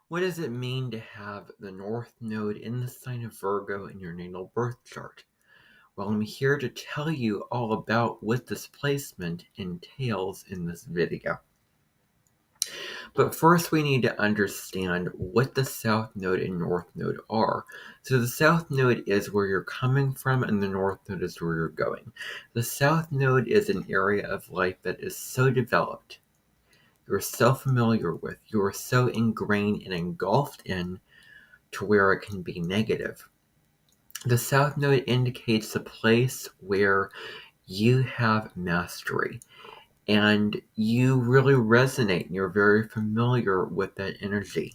What does it mean to have the North Node in the sign of Virgo in your natal birth chart? Well, I'm here to tell you all about what this placement entails in this video. But first, we need to understand what the South Node and North Node are. So, the South Node is where you're coming from, and the North Node is where you're going. The South Node is an area of life that is so developed, you're so familiar with, you're so ingrained and engulfed in to where it can be negative. The South Node indicates a place where you have mastery and you really resonate and you're very familiar with that energy.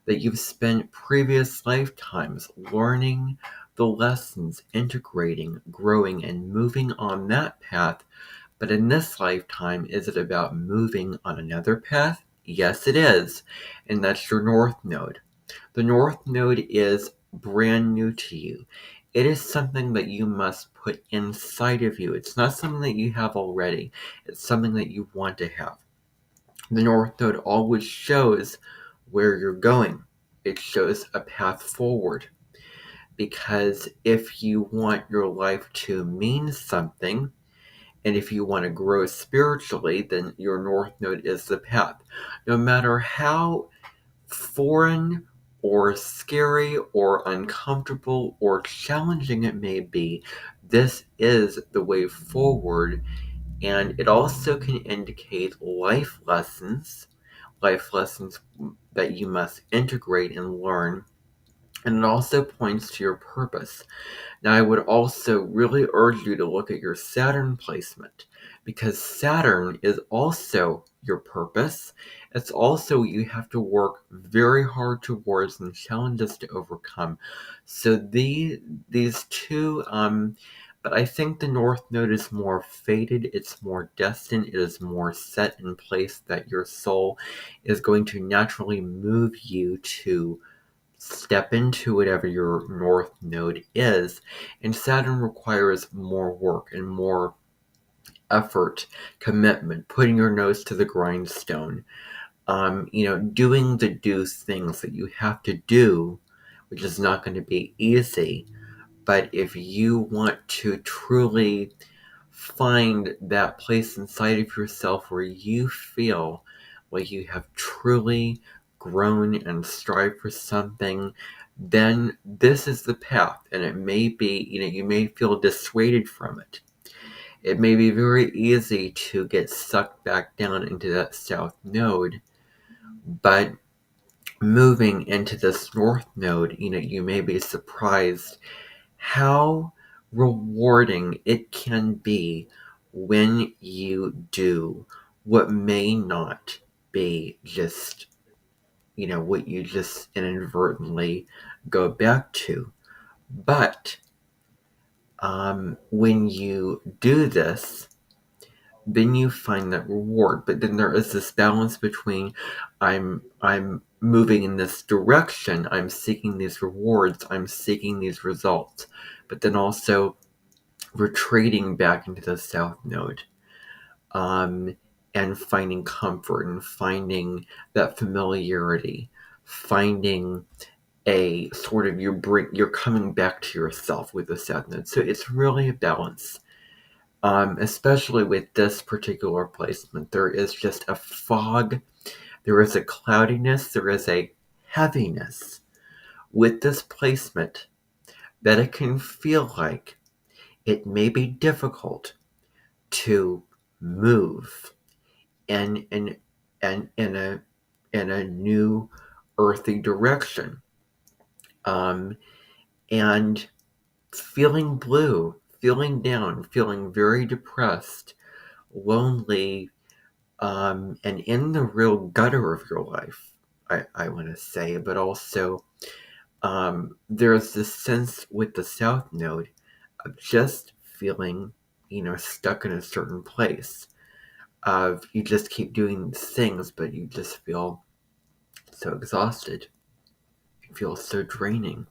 That you've spent previous lifetimes learning the lessons, integrating, growing, and moving on that path. But in this lifetime, is it about moving on another path? Yes, it is. And that's your North Node. The North Node is brand new to you. It is something that you must put inside of you. It's not something that you have already. It's something that you want to have. The North Node always shows where you're going. It shows a path forward. Because if you want your life to mean something, and if you want to grow spiritually, then your North Node is the path. No matter how foreign or scary or uncomfortable or challenging it may be, this is the way forward. And it also can indicate life lessons that you must integrate and learn. And it also points to your purpose. Now, I would also really urge you to look at your Saturn placement because Saturn is also your purpose. It's also you have to work very hard towards and challenges to overcome. So these two, but I think the North Node is more fated. It's more destined. It is more set in place that your soul is going to naturally move you to step into whatever your North Node is. And Saturn requires more work and more effort, commitment, putting your nose to the grindstone, doing the things that you have to do, which is not going to be easy. But if you want to truly find that place inside of yourself where you feel like you have truly grown and strive for something, then this is the path. And it may be, you may feel dissuaded from it. It may be very easy to get sucked back down into that South Node, but moving into this North Node, you may be surprised how rewarding it can be when you do what may not be just, what you just inadvertently go back to. But when you do this, then you find that reward. But then there is this balance between I'm moving in this direction, I'm seeking these rewards, I'm seeking these results, but then also retreating back into the South Node, um, and finding comfort and finding that familiarity, finding a sort of you're coming back to yourself with the South Node. So it's really a balance. Especially with this particular placement, there is just a fog, there is a cloudiness, there is a heaviness with this placement that it can feel like it may be difficult to move in a new earthy direction, and feeling blue, feeling down, feeling very depressed, lonely, and in the real gutter of your life, I want to say. But also, there's this sense with the South Node of just feeling, stuck in a certain place. Of you just keep doing things, but you just feel so exhausted. It feels so draining.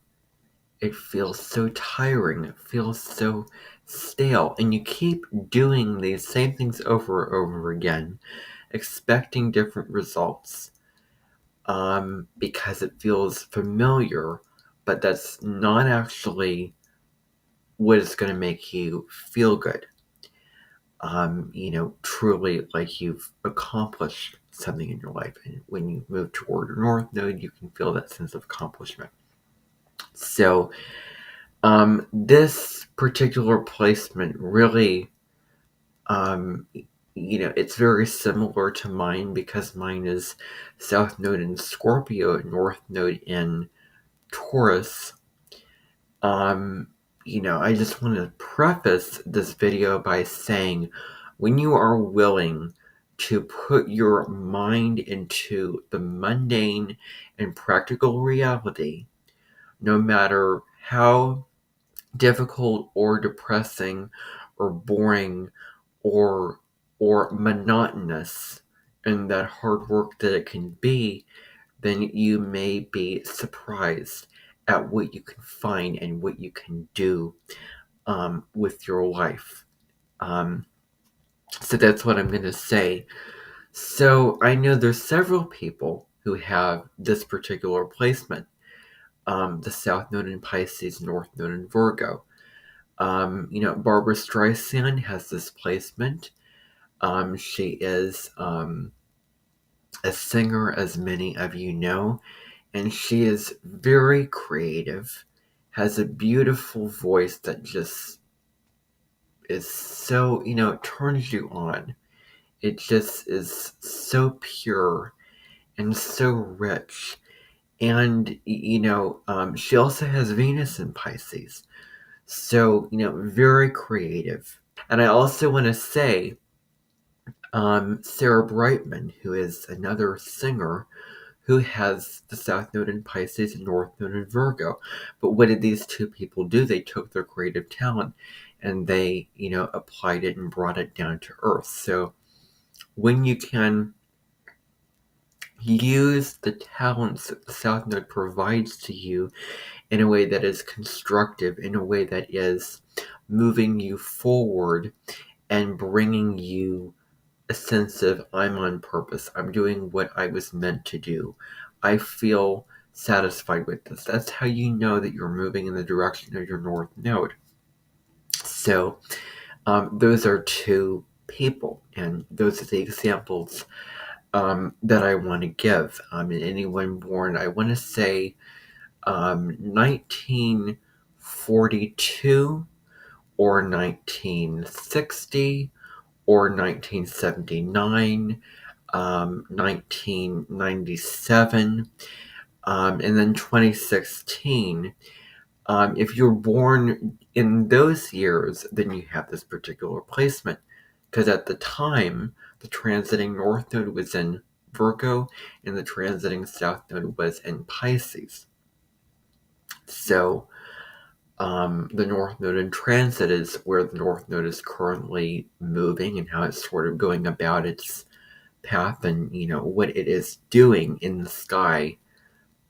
It feels so tiring. It feels so stale. And you keep doing these same things over and over again, expecting different results. because it feels familiar, but that's not actually what is going to make you feel good. Truly like you've accomplished something in your life. And when you move toward your North Node, you can feel that sense of accomplishment. So, this particular placement really, it's very similar to mine because mine is South Node in Scorpio, North Node in Taurus. I just want to preface this video by saying when you are willing to put your mind into the mundane and practical reality, no matter how difficult or depressing or boring or monotonous and that hard work that it can be, then you may be surprised at what you can find and what you can do with your life. So that's what I'm going to say. So I know there's several people who have this particular placement, the South Node in Pisces, North Node in Virgo. Barbara Streisand has this placement. She is a singer, as many of you know, and she is very creative, has a beautiful voice that just is so, it turns you on. It just is so pure and so rich. And, she also has Venus in Pisces. So, very creative. And I also want to say, Sarah Brightman, who is another singer, who has the South Node in Pisces and North Node in Virgo. But what did these two people do? They took their creative talent and they, applied it and brought it down to earth. So when you can use the talents that the South Node provides to you in a way that is constructive, in a way that is moving you forward and bringing you a sense of I'm on purpose. I'm doing what I was meant to do. I feel satisfied with this. That's how you know that you're moving in the direction of your North Node. So those are two people, and those are the examples that I want to give. Anyone born, I want to say 1942 or 1960 or 1979, 1997, and then 2016. If you're born in those years, then you have this particular placement. Because at the time, the transiting North Node was in Virgo and the transiting South Node was in Pisces. So the North Node in transit is where the North Node is currently moving and how it's sort of going about its path and, what it is doing in the sky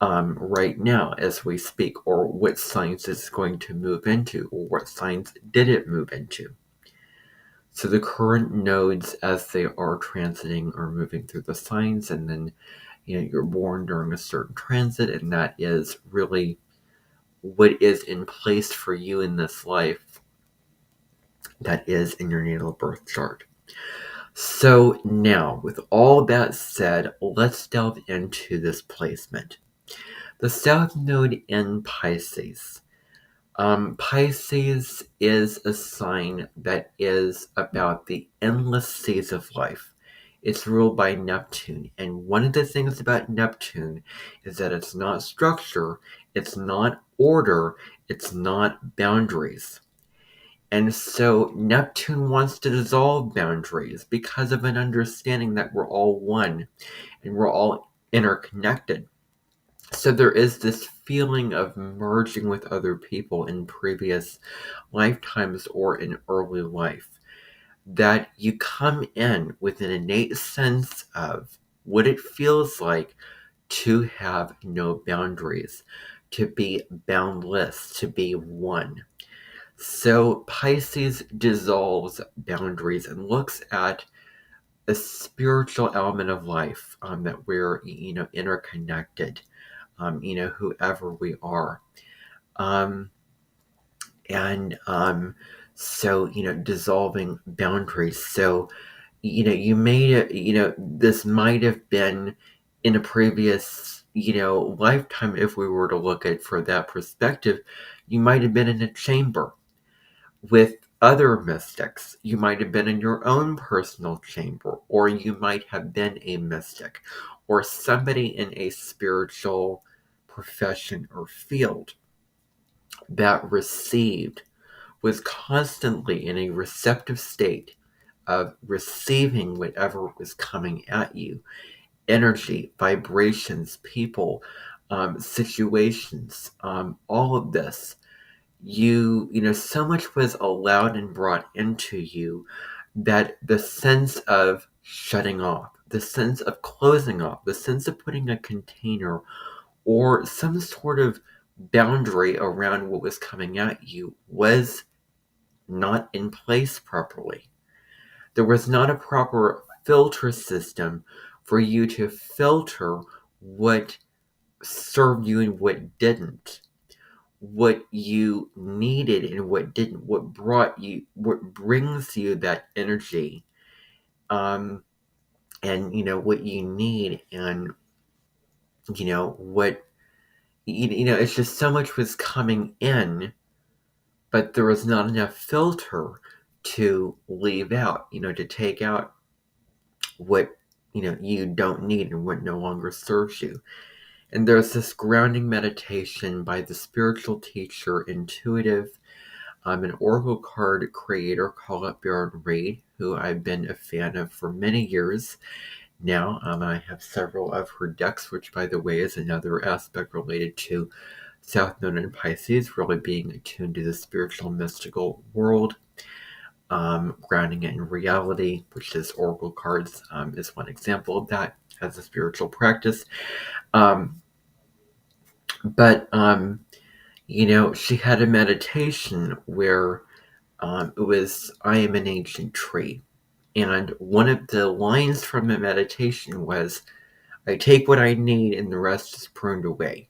right now as we speak, or what signs it's going to move into, or what signs did it move into. So the current nodes as they are transiting are moving through the signs, and then you're born during a certain transit, and that is really what is in place for you in this life that is in your natal birth chart. So now, with all that said, let's delve into this placement. The South Node in Pisces. Pisces is a sign that is about the endless seas of life. It's ruled by Neptune, and one of the things about Neptune is that it's not structure, it's not order, it's not boundaries. And so Neptune wants to dissolve boundaries because of an understanding that we're all one and we're all interconnected. So there is this feeling of merging with other people in previous lifetimes or in early life, that you come in with an innate sense of what it feels like to have no boundaries, to be boundless, to be one. So Pisces dissolves boundaries and looks at a spiritual element of life, that we're, interconnected, whoever we are. Um, and so, dissolving boundaries. So, you made it, this might have been in a previous, lifetime. If we were to look at it for that perspective, you might have been in a chamber with other mystics. You might have been in your own personal chamber, or you might have been a mystic, or somebody in a spiritual profession or field that was constantly in a receptive state of receiving whatever was coming at you: energy, vibrations, people, situations, all of this. So much was allowed and brought into you that the sense of shutting off, the sense of closing off, the sense of putting a container or some sort of boundary around what was coming at you was not in place properly. There was not a proper filter system for you to filter what served you and what didn't, what you needed and what didn't, what brings you that energy, and what you need, and what it's just so much was coming in, but there was not enough filter to leave out, to take out what you don't need and what no longer serves you. And there's this grounding meditation by the spiritual teacher, intuitive, an oracle card creator called Baron Reed, who I've been a fan of for many years now. I have several of her decks, which, by the way, is another aspect related to South Node in Pisces, really being attuned to the spiritual, mystical world, grounding it in reality, which is oracle cards, is one example of that as a spiritual practice. But she had a meditation where it was, I am an ancient tree. And one of the lines from the meditation was, I take what I need and the rest is pruned away.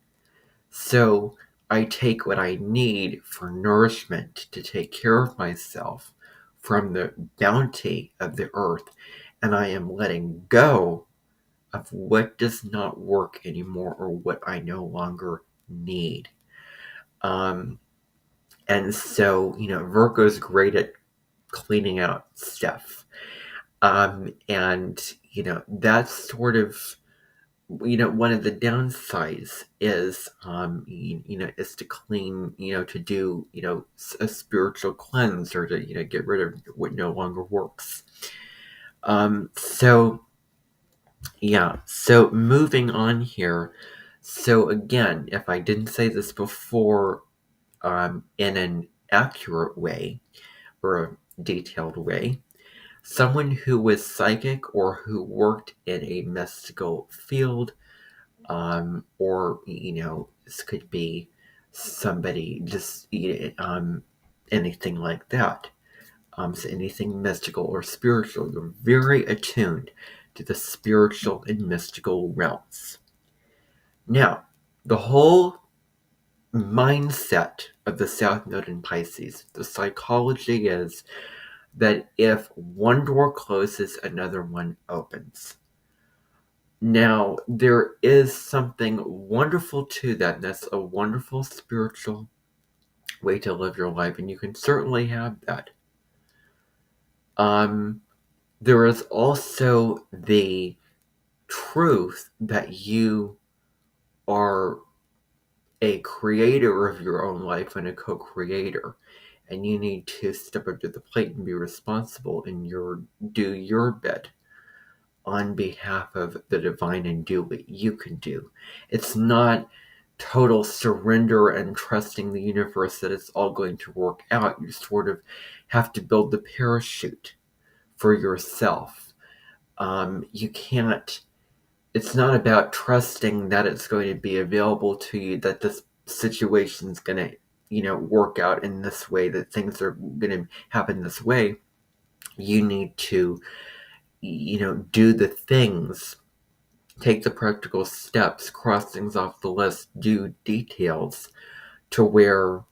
So I take what I need for nourishment to take care of myself from the bounty of the earth, and I am letting go of what does not work anymore or what I no longer need. And so, Virgo's great at cleaning out stuff. And, that's sort of, one of the downsides is, is to clean, to do, a spiritual cleanse, or to, get rid of what no longer works. So, yeah, so moving on here. So again, if I didn't say this before, in an accurate way or a detailed way, someone who was psychic or who worked in a mystical field, or this could be somebody just anything like that. So anything mystical or spiritual, you're very attuned to the spiritual and mystical realms. Now, the whole mindset of the South Node in Pisces, the psychology is that if one door closes, another one opens. Now, there is something wonderful to that, and that's a wonderful spiritual way to live your life, and you can certainly have that. There is also the truth that you are a creator of your own life and a co-creator, and you need to step up to the plate and be responsible and do your bit on behalf of the divine and do what you can do. It's not total surrender and trusting the universe that it's all going to work out. You sort of have to build the parachute for yourself. You can't, it's not about trusting that it's going to be available to you, that this situation's going to, work out in this way, that things are going to happen this way. You need to do the things, take the practical steps, cross things off the list, do details to where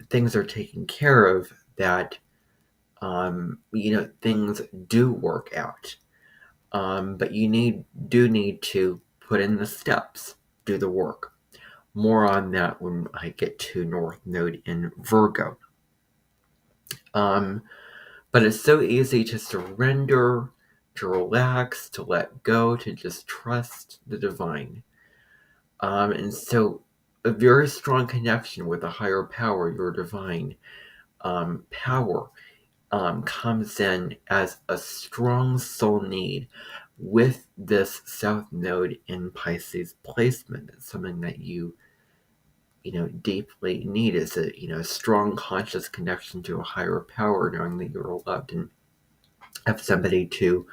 things are taken care of, that things do work out. But you do need to put in the steps, do the work. More on that when I get to North Node in Virgo. But it's so easy to surrender, to relax, to let go, to just trust the divine. And so a very strong connection with a higher power, your divine power, comes in as a strong soul need with this South Node in Pisces placement. It's something that you deeply need, is a strong conscious connection to a higher power, knowing that you're loved and have somebody to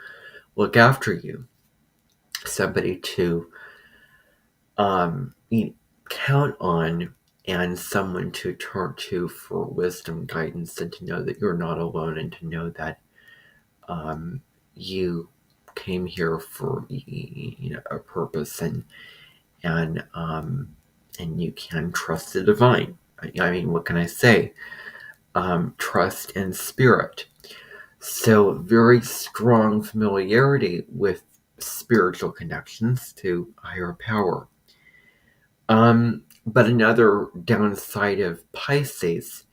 look after you, somebody to count on, and someone to turn to for wisdom, guidance, and to know that you're not alone, and to know that you came here for a purpose, and you can trust the divine. I mean, what can I say? Trust in spirit. So very strong familiarity with spiritual connections to higher power. But another downside of Pisces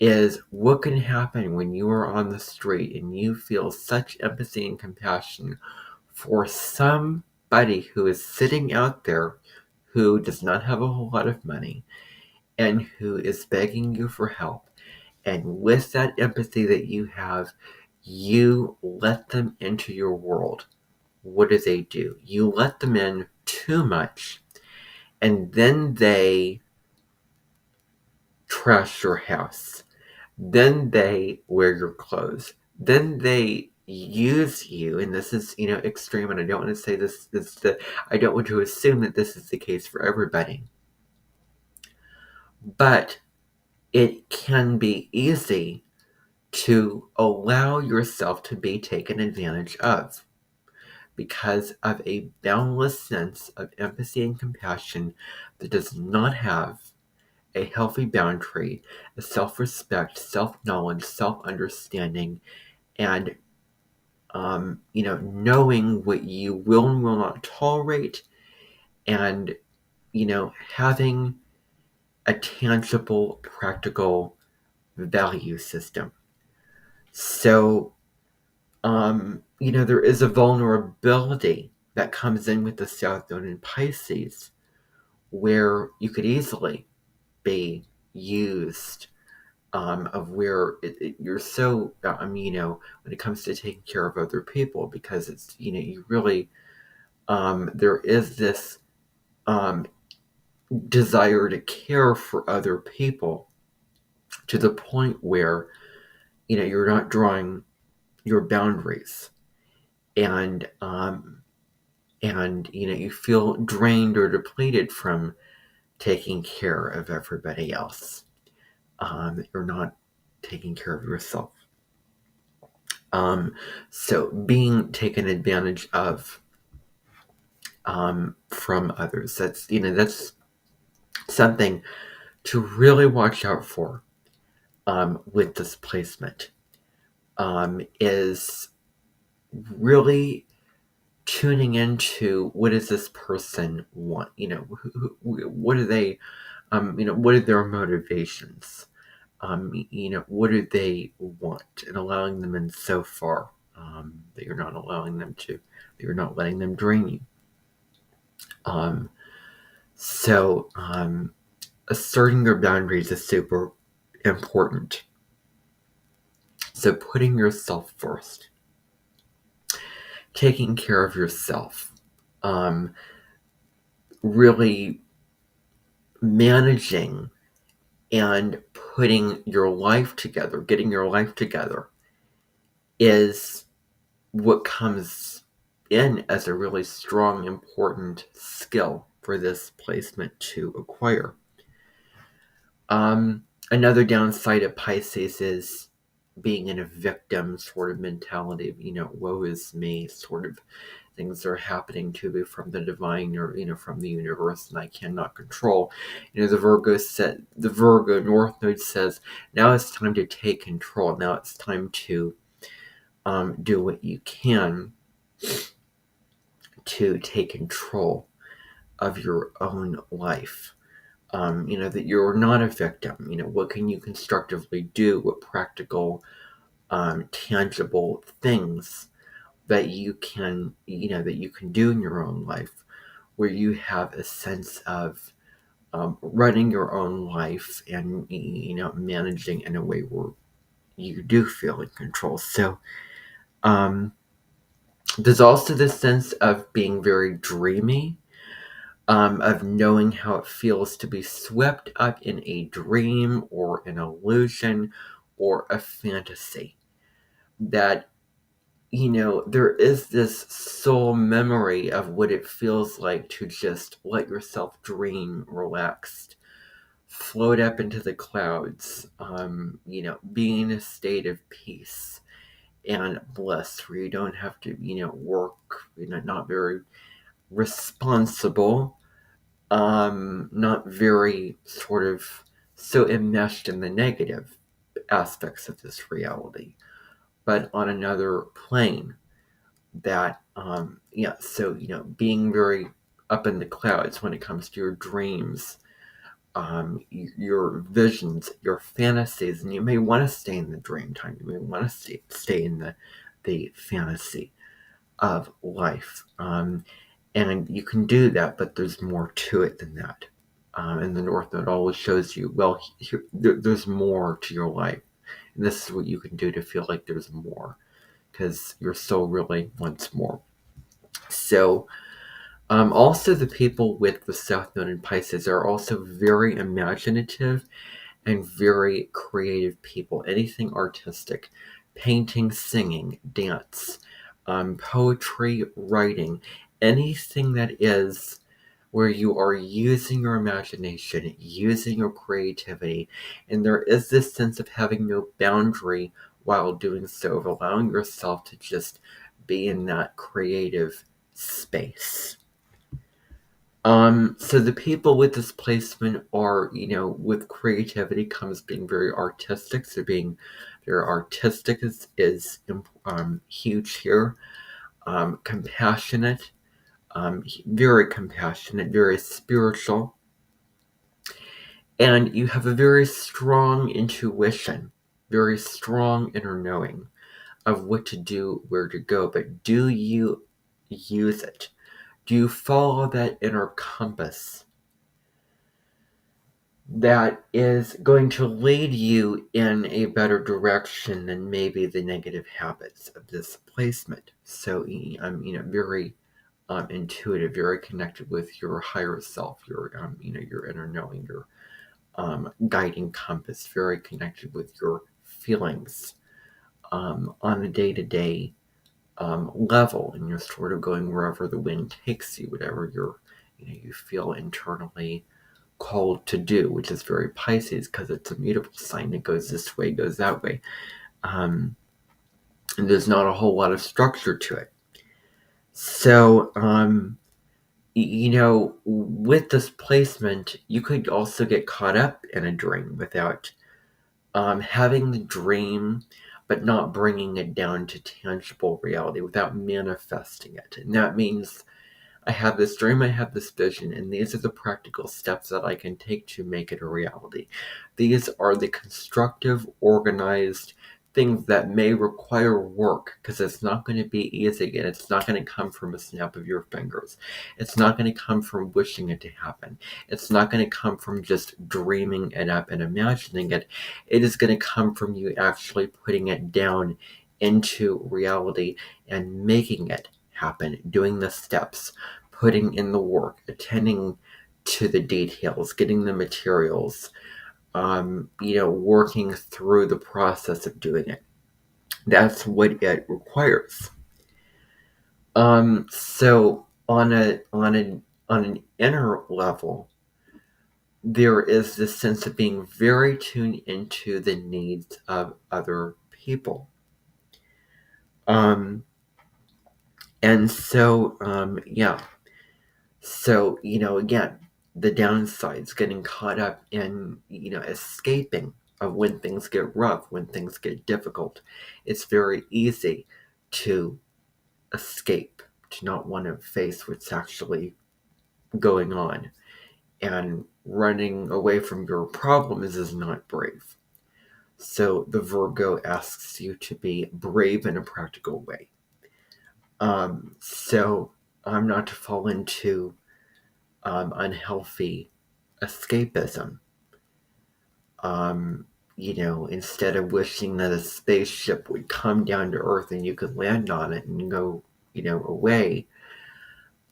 is what can happen when you are on the street and you feel such empathy and compassion for somebody who is sitting out there who does not have a whole lot of money and who is begging you for help. And with that empathy that you have, you let them into your world. What do? You let them in too much, and then they trash your house. Then they wear your clothes. Then they use you, and this is extreme, and I don't want to say I don't want to assume that this is the case for everybody, but it can be easy to allow yourself to be taken advantage of because of a boundless sense of empathy and compassion that does not have a healthy boundary, a self-respect, self-knowledge, self-understanding, and knowing what you will and will not tolerate, and having a tangible, practical value system. So there is a vulnerability that comes in with the South Node in Pisces, where you could easily be used, of where you're so, when it comes to taking care of other people, because it's, you really, there is this desire to care for other people to the point where, you're not drawing your boundaries, and you feel drained or depleted from taking care of everybody else. You're not taking care of yourself. So being taken advantage of from others, that's something to really watch out for with this placement, is really tuning into what does this person want, what do they, what are their motivations, what do they want, and allowing them in so far that you're not letting them drain you. So asserting your boundaries is super important. So putting yourself first, taking care of yourself, really managing and putting your life together, getting your life together, is what comes in as a really strong, important skill for this placement to acquire. Another downside of Pisces is being in a victim sort of mentality of, woe is me, sort of things are happening to me from the divine or, from the universe, and I cannot control. The Virgo North Node says, now it's time to take control. Now it's time to do what you can to take control of your own life. That you're not a victim. What can you constructively do? What practical, tangible things that you can, do in your own life, where you have a sense of running your own life and, managing in a way where you do feel in control. So, there's also this sense of being very dreamy, of knowing how it feels to be swept up in a dream or an illusion or a fantasy. That, there is this soul memory of what it feels like to just let yourself dream relaxed, float up into the clouds, being in a state of peace and bliss where you don't have to, work, not very responsible, not very sort of so enmeshed in the negative aspects of this reality, but on another plane that, so, being very up in the clouds when it comes to your dreams, your visions, your fantasies, and you may want to stay in the dream time. You may want to stay in the fantasy of life. And you can do that, but there's more to it than that. And the North Node always shows you, well, there's more to your life. And this is what you can do to feel like there's more, because your soul really wants more. So, also the people with the South Node in Pisces are also very imaginative and very creative people. Anything artistic, painting, singing, dance, poetry, writing, anything that is where you are using your imagination, using your creativity, and there is this sense of having no boundary while doing so, of allowing yourself to just be in that creative space. So the people with this placement are, with creativity comes being very artistic. So being very artistic is huge here. Compassionate, very compassionate, very spiritual. And you have a very strong intuition, very strong inner knowing of what to do, where to go. But do you use it? Do you follow that inner compass that is going to lead you in a better direction than maybe the negative habits of this placement? So I'm, very intuitive, very connected with your higher self, your, your inner knowing, your guiding compass, very connected with your feelings on a day-to-day level, and you're sort of going wherever the wind takes you, whatever you feel internally called to do, which is very Pisces because it's a mutable sign. It goes this way, goes that way. And there's not a whole lot of structure to it. So, with this placement, you could also get caught up in a dream without having the dream, but not bringing it down to tangible reality, without manifesting it. And that means I have this dream, I have this vision, and these are the practical steps that I can take to make it a reality. These are the constructive, organized things that may require work, because it's not going to be easy, and it's not going to come from a snap of your fingers. It's not going to come from wishing it to happen. It's not going to come from just dreaming it up and imagining it. It is going to come from you actually putting it down into reality and making it happen, doing the steps, putting in the work, attending to the details, getting the materials, working through the process of doing it. That's what it requires. So on an inner level, there is this sense of being very tuned into the needs of other people. And so, yeah. So, again, the downsides, getting caught up in, escaping of when things get rough, when things get difficult. It's very easy to escape, to not want to face what's actually going on. And running away from your problems is not brave. So the Virgo asks you to be brave in a practical way. So I'm not to fall into unhealthy escapism. Instead of wishing that a spaceship would come down to Earth and you could land on it and go, away,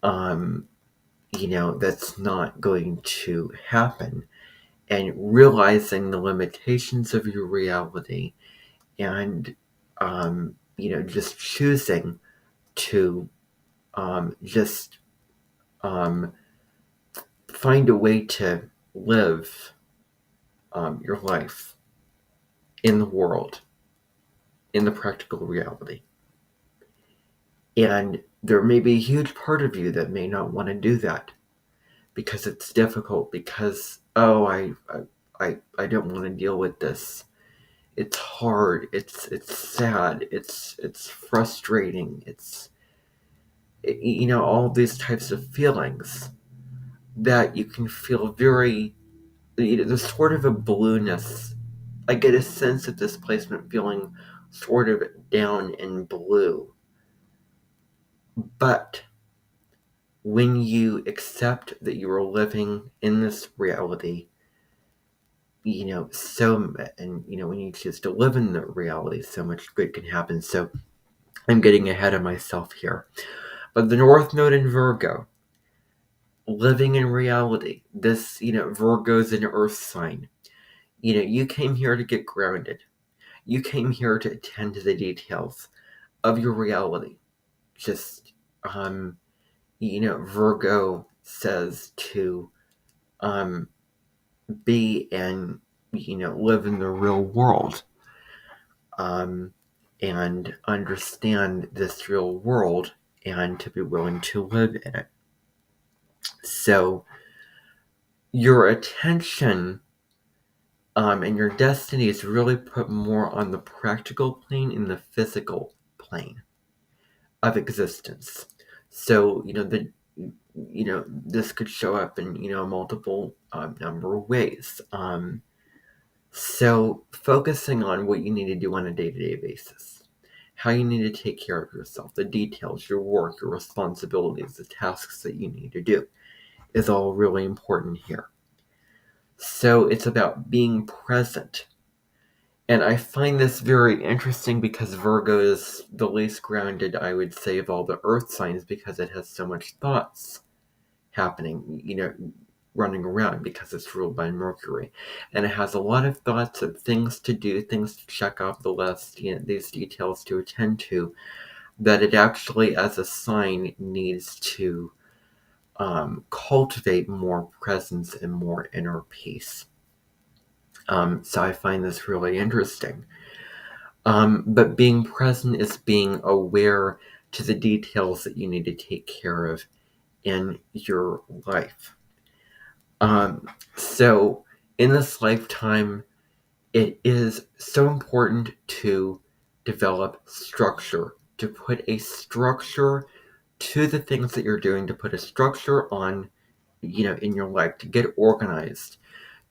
that's not going to happen. And realizing the limitations of your reality and, just choosing to just find a way to live your life in the world, in the practical reality. And there may be a huge part of you that may not want to do that because it's difficult, because, I don't want to deal with this. It's hard, it's sad, it's frustrating, it's, all these types of feelings that you can feel very, there's sort of a blueness. I get a sense of displacement feeling sort of down and blue. But when you accept that you are living in this reality, when you choose to live in the reality, so much good can happen. So I'm getting ahead of myself here. But the North Node in Virgo, living in reality, this, Virgo's an earth sign. You came here to get grounded. You came here to attend to the details of your reality. Just, Virgo says to be and, live in the real world and understand this real world and to be willing to live in it. So your attention and your destiny is really put more on the practical plane and the physical plane of existence. So, this could show up in, multiple number of ways. So focusing on what you need to do on a day-to-day basis, how you need to take care of yourself, the details, your work, your responsibilities, the tasks that you need to do is all really important here. So it's about being present. And I find this very interesting because Virgo is the least grounded, I would say, of all the earth signs because it has so much thoughts happening, running around because it's ruled by Mercury. And it has a lot of thoughts of things to do, things to check off the list, these details to attend to, that it actually, as a sign, needs to cultivate more presence and more inner peace. So I find this really interesting. But being present is being aware to the details that you need to take care of in your life. So in this lifetime, it is so important to develop structure, to put a structure to the things that you're doing, to put a structure on, in your life, to get organized,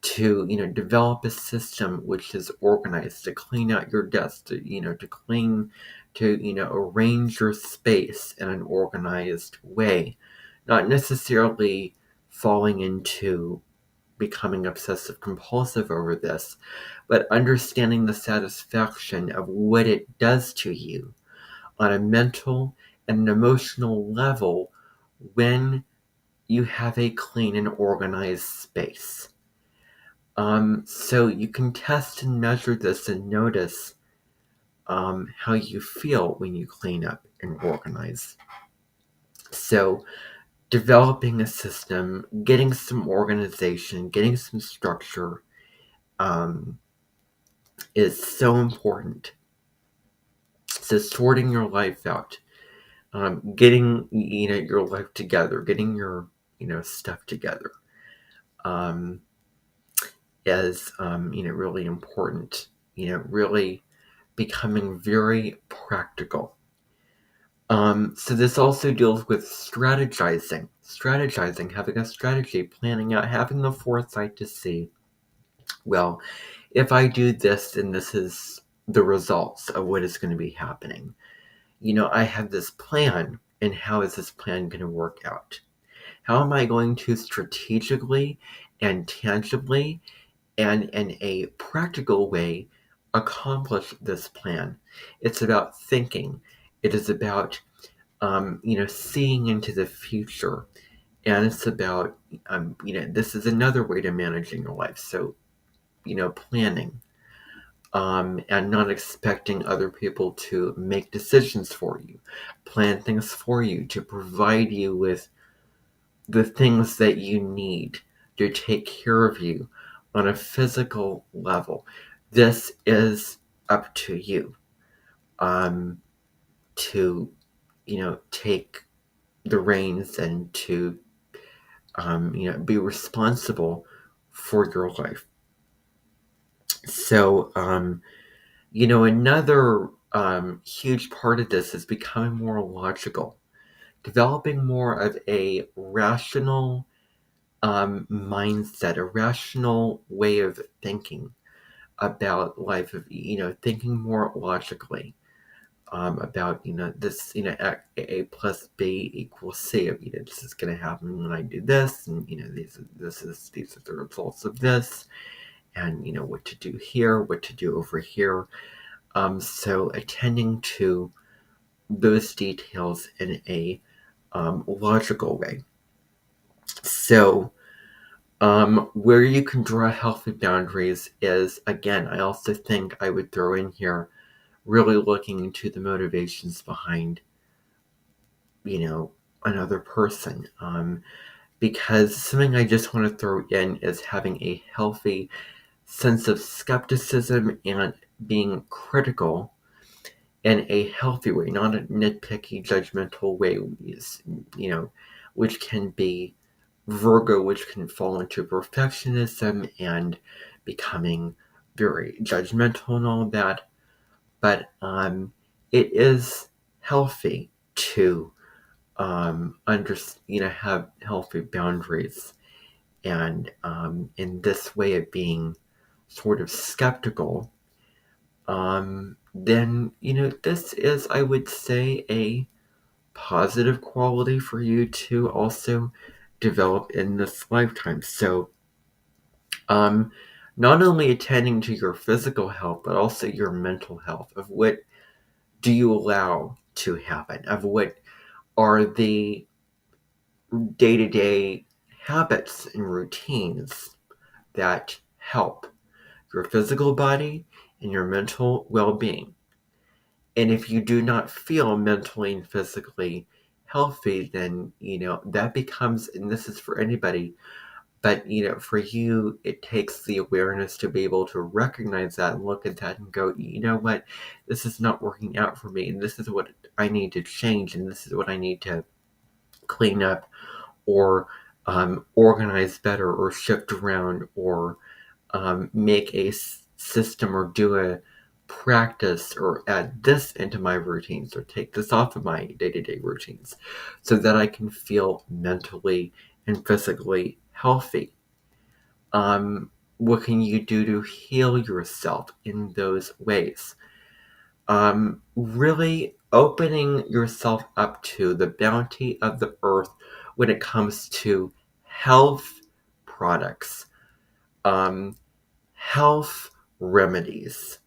to, develop a system which is organized, to clean out your desk, to arrange your space in an organized way, not necessarily falling into becoming obsessive compulsive over this, but understanding the satisfaction of what it does to you on a mental and an emotional level when you have a clean and organized space. So you can test and measure this and notice how you feel when you clean up and organize. So developing a system, getting some organization, getting some structure is so important. So sorting your life out, getting, your life together, getting your, stuff together, um, is, really important, really becoming very practical. So this also deals with strategizing, having a strategy, planning out, having the foresight to see, well, if I do this, then this is the results of what is going to be happening. I have this plan, and how is this plan going to work out? How am I going to strategically and tangibly and in a practical way accomplish this plan? It's about thinking. It is about, seeing into the future. And it's about, this is another way to managing your life. So, planning, and not expecting other people to make decisions for you, plan things for you, to provide you with the things that you need to take care of you on a physical level. This is up to you, to, take the reins and to, be responsible for your life. So, another huge part of this is becoming more logical, developing more of a rational mindset, a rational way of thinking about life, of, thinking more logically, about, this, A plus B equals C. This is going to happen when I do this, and, these are the results of this, and, what to do here, what to do over here. So attending to those details in a logical way. So, where you can draw healthy boundaries is, again, I also think I would throw in here really looking into the motivations behind, another person. Because something I just want to throw in is having a healthy sense of skepticism and being critical in a healthy way, not a nitpicky, judgmental way, which can be Virgo, which can fall into perfectionism and becoming very judgmental and all of that. But it is healthy to have healthy boundaries, and in this way of being sort of skeptical, then, this is, I would say, a positive quality for you to also develop in this lifetime. So, not only attending to your physical health, but also your mental health, of what do you allow to happen, of what are the day-to-day habits and routines that help your physical body and your mental well-being. And if you do not feel mentally and physically healthy, then, that becomes, and this is for anybody, but, for you, it takes the awareness to be able to recognize that and look at that and go, you know what, this is not working out for me, and this is what I need to change, and this is what I need to clean up, or organize better, or shift around, or make a system, or do a practice, or add this into my routines, or take this off of my day-to-day routines, so that I can feel mentally and physically healthy. What can you do to heal yourself in those ways? Really opening yourself up to the bounty of the earth when it comes to health products, health remedies,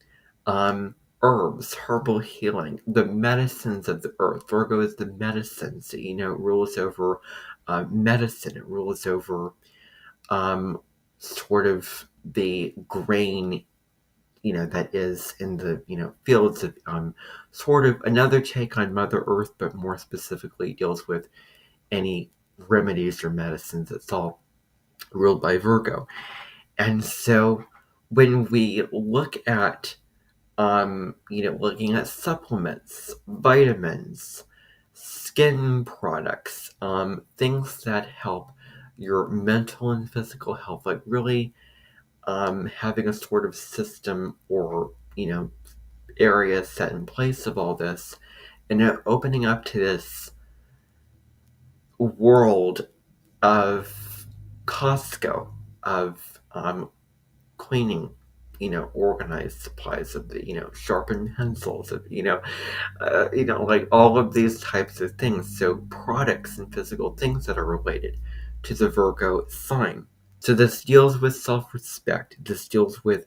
herbs, herbal healing, the medicines of the earth. Virgo is the medicines. It rules over medicine. It rules over sort of the grain, that is in the, fields of, sort of another take on Mother Earth, but more specifically deals with any remedies or medicines. It's all ruled by Virgo. And so when we look at looking at supplements, vitamins, skin products, things that help your mental and physical health, like really having a sort of system or, area set in place of all this, and opening up to this world of Costco, of cleaning, organized supplies of the, sharpened pencils, of, like all of these types of things. So products and physical things that are related to the Virgo sign. So this deals with self-respect. This deals with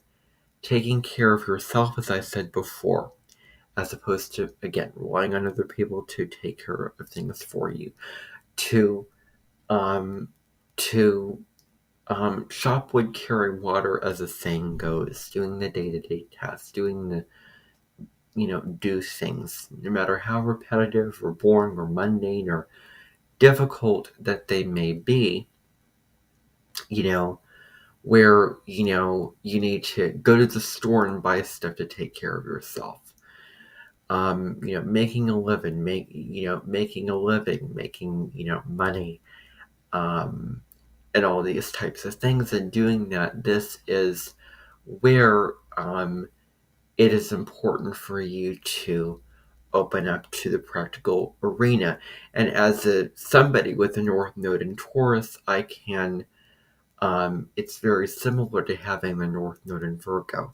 taking care of yourself, as I said before, as opposed to, again, relying on other people to take care of things for you. To um, to shop wood, carry water, as the saying goes, doing the day-to-day tasks, doing the, do things, no matter how repetitive or boring or mundane or difficult that they may be, you know, where, you need to go to the store and buy stuff to take care of yourself. Making a living, making a living, making, money, and all these types of things. And doing that, this is where it is important for you to open up to the practical arena. And as somebody with a North Node in Taurus, I can, it's very similar to having the North Node in Virgo.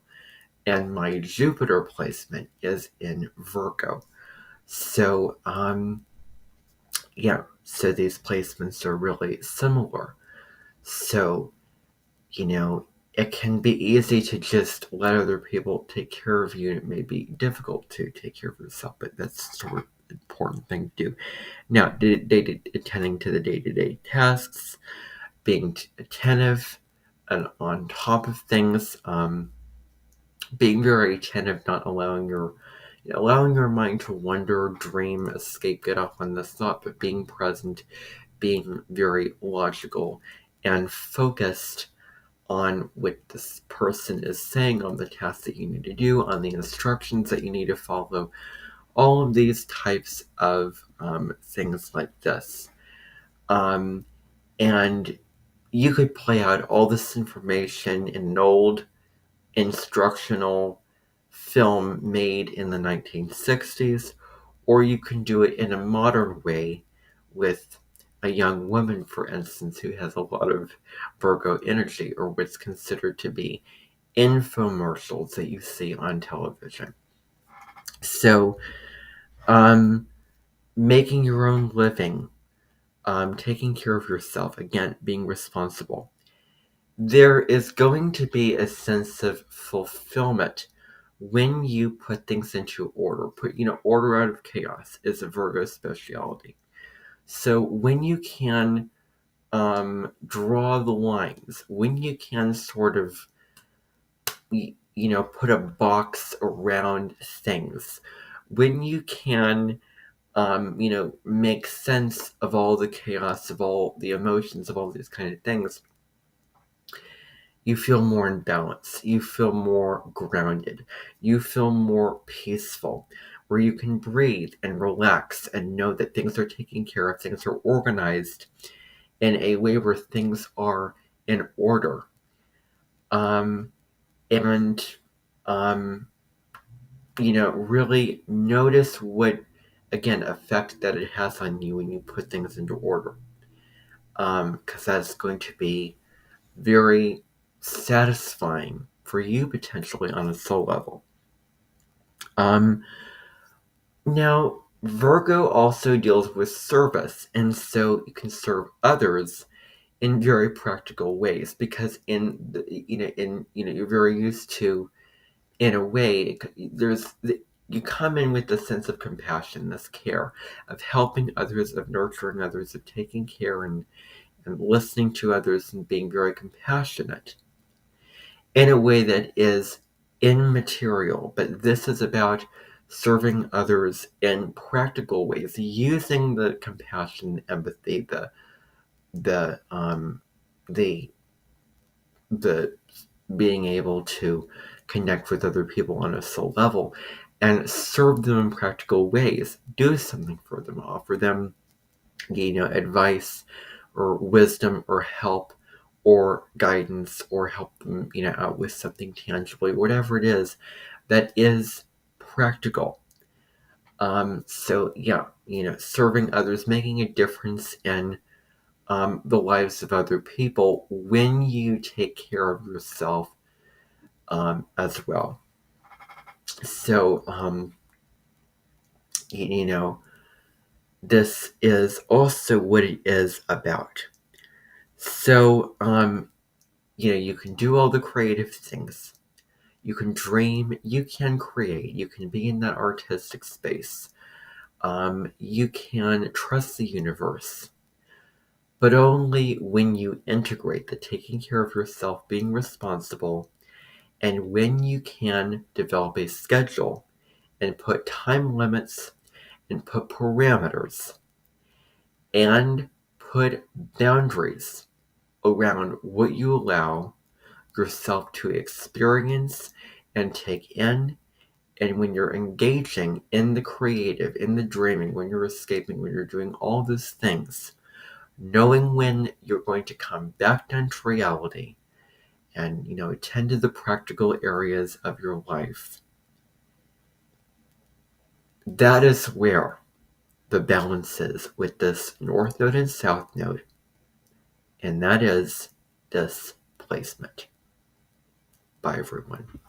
And my Jupiter placement is in Virgo. So, so these placements are really similar. So, it can be easy to just let other people take care of you, and it may be difficult to take care of yourself, but that's sort of an important thing to do. Now, attending to the day-to-day tasks, being attentive and on top of things, being very attentive, not allowing your mind to wander, dream, escape, get off on this thought, but being present, being very logical and focused on what this person is saying, on the tasks that you need to do, on the instructions that you need to follow, all of these types of things like this. And you could play out all this information in an old instructional film made in the 1960s, or you can do it in a modern way with a young woman, for instance, who has a lot of Virgo energy, or what's considered to be infomercials that you see on television. So, making your own living, taking care of yourself, again, being responsible. There is going to be a sense of fulfillment when you put things into order. Order out of chaos is a Virgo speciality. So when you can draw the lines, when you can sort of, put a box around things, when you can, make sense of all the chaos, of all the emotions, of all these kind of things, you feel more in balance. You feel more grounded. You feel more peaceful, where you can breathe and relax and know that things are taken care of, things are organized in a way where things are in order. And really notice what, again, effect that it has on you when you put things into order. Because that's going to be very satisfying for you, potentially, on a soul level. Now, Virgo also deals with service, and so you can serve others in very practical ways, because you're very used to, in a way, you come in with the sense of compassion, this care of helping others, of nurturing others, of taking care and listening to others, and being very compassionate in a way that is immaterial. But this is about serving others in practical ways, using the compassion, empathy, the being able to connect with other people on a soul level, and serve them in practical ways. Do something for them, offer them, advice or wisdom or help or guidance, or help them, out with something tangibly, whatever it is that is practical. So yeah, serving others, making a difference in the lives of other people when you take care of yourself as well. So, this is also what it is about. So, you can do all the creative things. You can dream, you can create, you can be in that artistic space. You can trust the universe, but only when you integrate the taking care of yourself, being responsible, and when you can develop a schedule and put time limits and put parameters and put boundaries around what you allow yourself to experience and take in. And when you're engaging in the creative, in the dreaming, when you're escaping, when you're doing all those things, knowing when you're going to come back down to reality and, attend to the practical areas of your life, that is where the balance is with this North Node and South Node, and that is this placement. Bye, everyone.